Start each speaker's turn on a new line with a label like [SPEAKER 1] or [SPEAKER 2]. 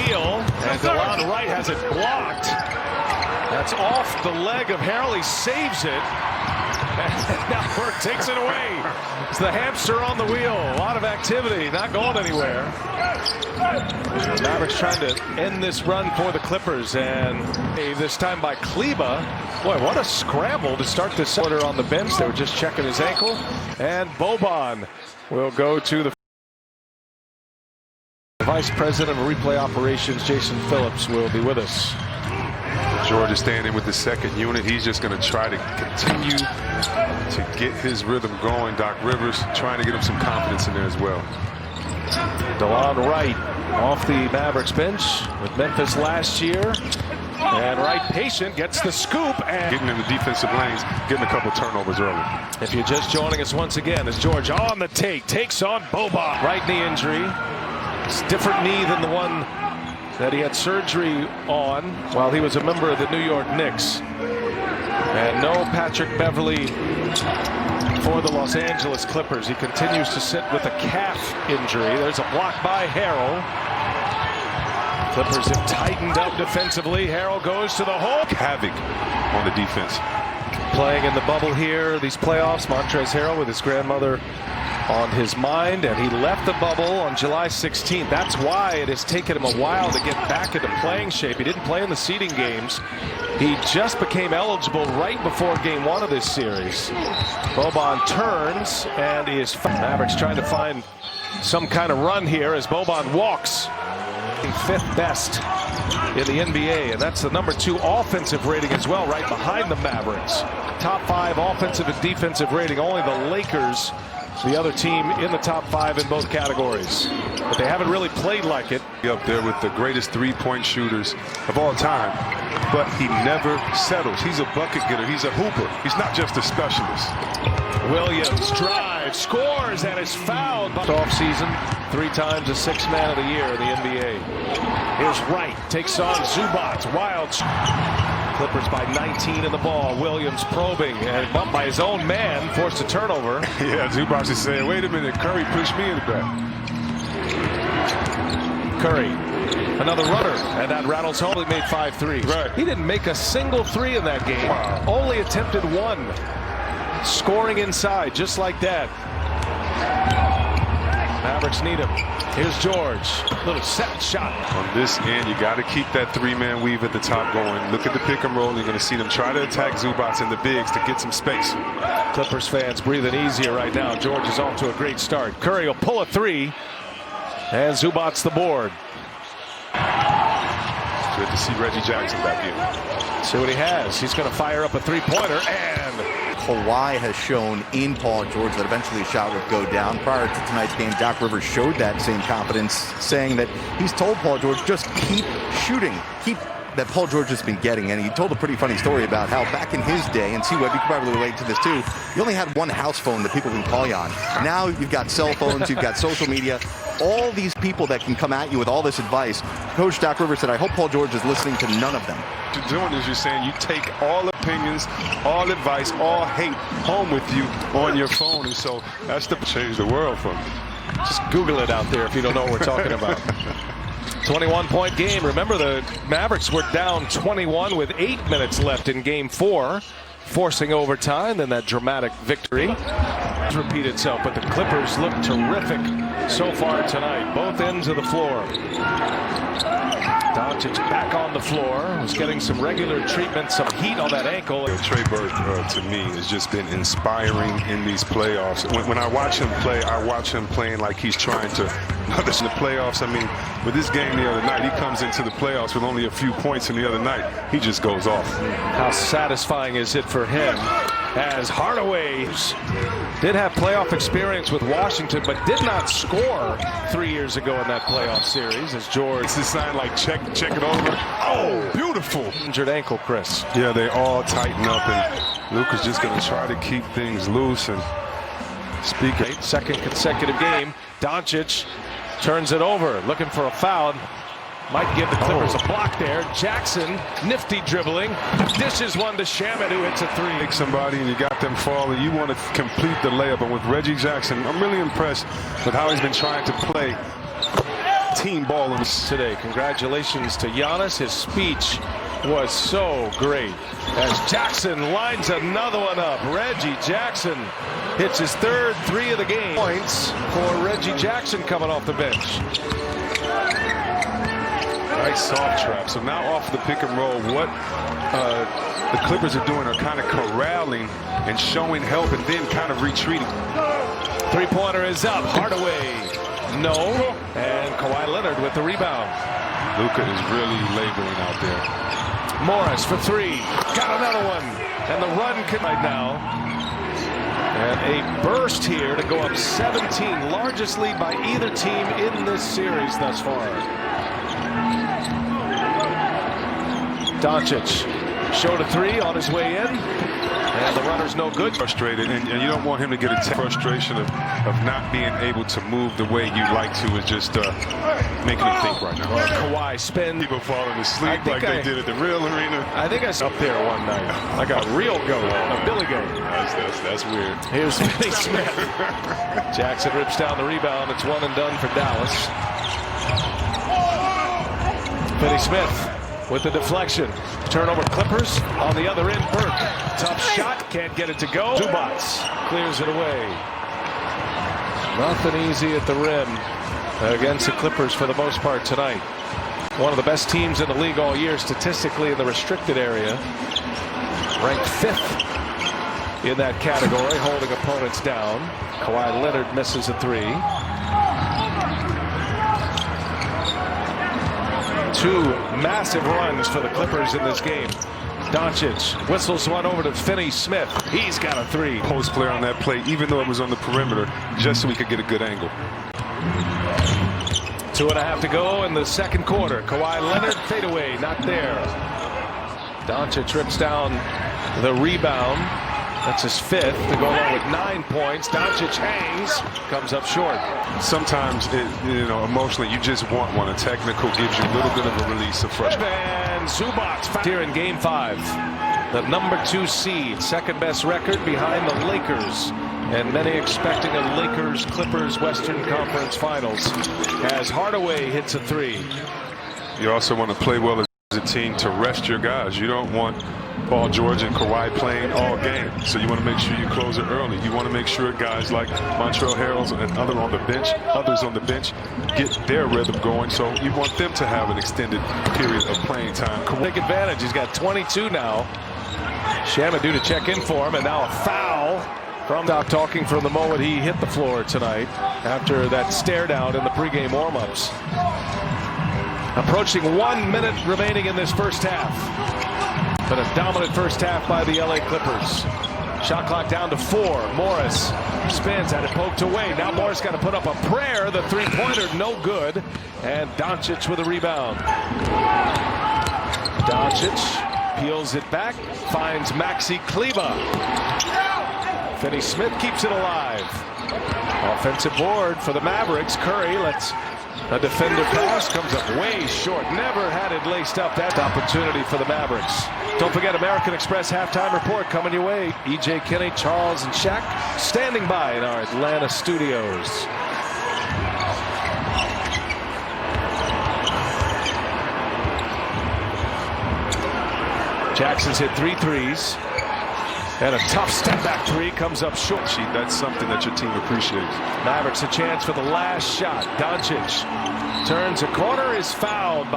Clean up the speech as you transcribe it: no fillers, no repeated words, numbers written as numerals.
[SPEAKER 1] steal, and DeLon Wright has it blocked. That's off the leg of Harrell. He saves it. And now Burke takes it away. It's the hamster on the wheel. A lot of activity, not going anywhere. The Mavericks trying to end this run for the Clippers, and this time by Kleba. Boy, what a scramble to start this quarter on the bench. They were just checking his ankle. And Boban will go to the Vice President of Replay Operations, Jason Phillips, will be with us.
[SPEAKER 2] George is staying in with the second unit. He's just going to try to continue to get his rhythm going. Doc Rivers trying to get him some confidence in there as well.
[SPEAKER 1] DeLon Wright off the Mavericks bench with Memphis last year. And Wright patient, gets the scoop, and
[SPEAKER 2] getting in the defensive lanes, getting a couple turnovers early.
[SPEAKER 1] If you're just joining us once again, as George on the take, takes on Boban. Right knee injury. It's a different knee than the one that he had surgery on while he was a member of the New York Knicks. And no Patrick Beverley for the Los Angeles Clippers. He continues to sit with a calf injury. There's a block by Harrell. Clippers have tightened up defensively. Harrell goes to the hole.
[SPEAKER 2] Havoc on the defense.
[SPEAKER 1] Playing in the bubble here, these playoffs, Montrezl Harrell with his grandmother on his mind, and he left the bubble on July 16th. That's why it has taken him a while to get back into playing shape. He didn't play in the seeding games. He just became eligible right before game one of this series. Boban turns and is Mavericks trying to find some kind of run here as Boban walks. 5th best in the NBA, and that's the #2 offensive rating as well, right behind the Mavericks. Top 5 offensive and defensive rating. Only the Lakers, the other team, in the top 5 in both categories. But they haven't really played like it.
[SPEAKER 2] Up there with the greatest three-point shooters of all time, but he never settles. He's a bucket getter. He's a hooper. He's not just a specialist.
[SPEAKER 1] Williams drives, scores, and is fouled. Off season, 3 times a 6th man of the year in the NBA. Here's Wright, takes on Zubac, wild. Clippers by 19 in the ball. Williams probing and bumped by his own man, forced a turnover.
[SPEAKER 2] Yeah, Zubac is saying, wait a minute, Curry pushed me in the back.
[SPEAKER 1] Curry, another runner, and that rattles home. He made 5 threes.
[SPEAKER 2] Right.
[SPEAKER 1] He didn't make a single 3 in that game.
[SPEAKER 2] Wow.
[SPEAKER 1] Only attempted 1. Scoring inside, just like that. Mavericks need him. Here's George. Little set shot.
[SPEAKER 2] On this end, you got to keep that 3-man weave at the top going. Look at the pick and roll. You're going to see them try to attack Zubac and the bigs to get some space.
[SPEAKER 1] Clippers fans breathing easier right now. George is off to a great start. Curry will pull a 3. And Zubac's the board.
[SPEAKER 2] Good to see Reggie Jackson back in.
[SPEAKER 1] See what he has. He's going to fire up a 3-pointer, and
[SPEAKER 3] Kawhi has shown in Paul George that eventually a shot would go down. Prior to tonight's game, Doc Rivers showed that same confidence, saying that he's told Paul George, just keep shooting, keep that Paul George has been getting. And he told a pretty funny story about how back in his day, and C-Web, you can probably relate to this too, you only had one house phone that people can call you on. Now you've got cell phones, you've got social media, all these people that can come at you with all this advice. Coach Doc Rivers said, I hope Paul George is listening to none of them.
[SPEAKER 2] What you're doing is you're saying you take all opinions, all advice, all hate home with you on your phone. And so that's the change the world for me.
[SPEAKER 1] Just Google it out there if you don't know what we're talking about. 21-point game. Remember, the Mavericks were down 21 with 8 minutes left in game 4, forcing overtime. Then that dramatic victory repeat itself. But the Clippers look terrific so far tonight. Both ends of the floor. Doncic back on the floor. Was getting some regular treatment, some heat on that ankle.
[SPEAKER 2] Trey Burke, to me, has just been inspiring in these playoffs. When I watch him play, I watch him playing like he's trying to. In the playoffs, I mean, with this game the other night, he comes into the playoffs with only a few points, and the other night, he just goes off.
[SPEAKER 1] How satisfying is it for him as Hardaway did have playoff experience with Washington, but did not score 3 years ago in that playoff series as George.
[SPEAKER 2] It's a sign like check it over. Oh, beautiful.
[SPEAKER 1] Injured ankle, Chris.
[SPEAKER 2] Yeah, they all tighten up, and Luke is just going to try to keep things loose. And speaking,
[SPEAKER 1] second consecutive game, Doncic turns it over, looking for a foul. Might give the Clippers a block there. Jackson, nifty dribbling, dishes one to Shamet, who hits a 3.
[SPEAKER 2] Take somebody and you got them falling. You want to complete the layup. But with Reggie Jackson, I'm really impressed with how he's been trying to play team ball
[SPEAKER 1] today. Congratulations to Giannis. His speech was so great as Jackson lines another one up. Reggie Jackson hits his third three of the game. Points for Reggie Jackson coming off the bench.
[SPEAKER 2] Nice soft trap. So now off the pick and roll, what the Clippers are doing are kind of corralling and showing help and then kind of retreating.
[SPEAKER 1] Three-pointer is up. Hardaway, no. And Kawhi Leonard with the rebound.
[SPEAKER 2] Luka is really laboring out there.
[SPEAKER 1] Morris for three. Got another one. And the run right now. And a burst here to go up 17. Largest lead by either team in this series thus far. Doncic showed a three on his way in. And the runner's no good.
[SPEAKER 2] Frustrated, and you don't want him to get a frustration of not being able to move the way you'd like to. Is just making him think right now.
[SPEAKER 1] Kawhi spin.
[SPEAKER 2] People falling asleep like they did at the real arena.
[SPEAKER 1] I think I was up there one night. I got real go, a Billy go.
[SPEAKER 2] That's weird.
[SPEAKER 1] Here's Finney Smith. Jackson rips down the rebound. It's one and done for Dallas. Finney Smith with the deflection. Turnover Clippers on the other end. Burke. Tough shot. Can't get it to go. Zubac clears it away. Nothing easy at the rim against the Clippers for the most part tonight. One of the best teams in the league all year statistically in the restricted area. Ranked 5th in that category, holding opponents down. Kawhi Leonard misses a three. Two massive runs for the Clippers in this game. Doncic whistles one over to Finney Smith. He's got a three.
[SPEAKER 2] Post player on that play, even though it was on the perimeter, just so he could get a good angle.
[SPEAKER 1] 2.5 to go in the second quarter. Kawhi Leonard fadeaway, not there. Doncic trips down the rebound. That's his 5th to go along with 9 points. Doncic hangs, comes up short.
[SPEAKER 2] Sometimes, emotionally, you just want one. A technical gives you a little bit of a release of frustration.
[SPEAKER 1] And Zubac here in Game 5. The number 2 seed, second best record behind the Lakers. And many expecting a Lakers-Clippers Western Conference Finals as Hardaway hits a three.
[SPEAKER 2] You also want to play well as a team to rest your guys. You don't want Paul George and Kawhi playing all game. So you want to make sure you close it early. You want to make sure guys like Montrezl Harrell and others on the bench get their rhythm going. So you want them to have an extended period of playing time.
[SPEAKER 1] Take advantage. He's got 22 now. Shamadou to check in for him, and now a foul. Stop talking from the moment he hit the floor tonight after that stare down in the pregame warm-ups. Approaching 1 minute remaining in this first half. But a dominant first half by the LA Clippers. Shot clock down to 4. Morris spins, had it poked away. Now Morris got to put up a prayer. The three-pointer, no good. And Doncic with a rebound. Doncic peels it back, finds Maxi Kleber. Finney Smith keeps it alive. Offensive board for the Mavericks. Curry lets a defender pass, comes up way short. Never had it laced up. That opportunity for the Mavericks. Don't forget American Express halftime report coming your way. E.J. Kinney, Charles, and Shaq standing by in our Atlanta studios. Jackson's hit 3 threes. And a tough step back three comes up short.
[SPEAKER 2] That's something that your team appreciates.
[SPEAKER 1] Mavericks a chance for the last shot. Doncic turns a corner, is fouled by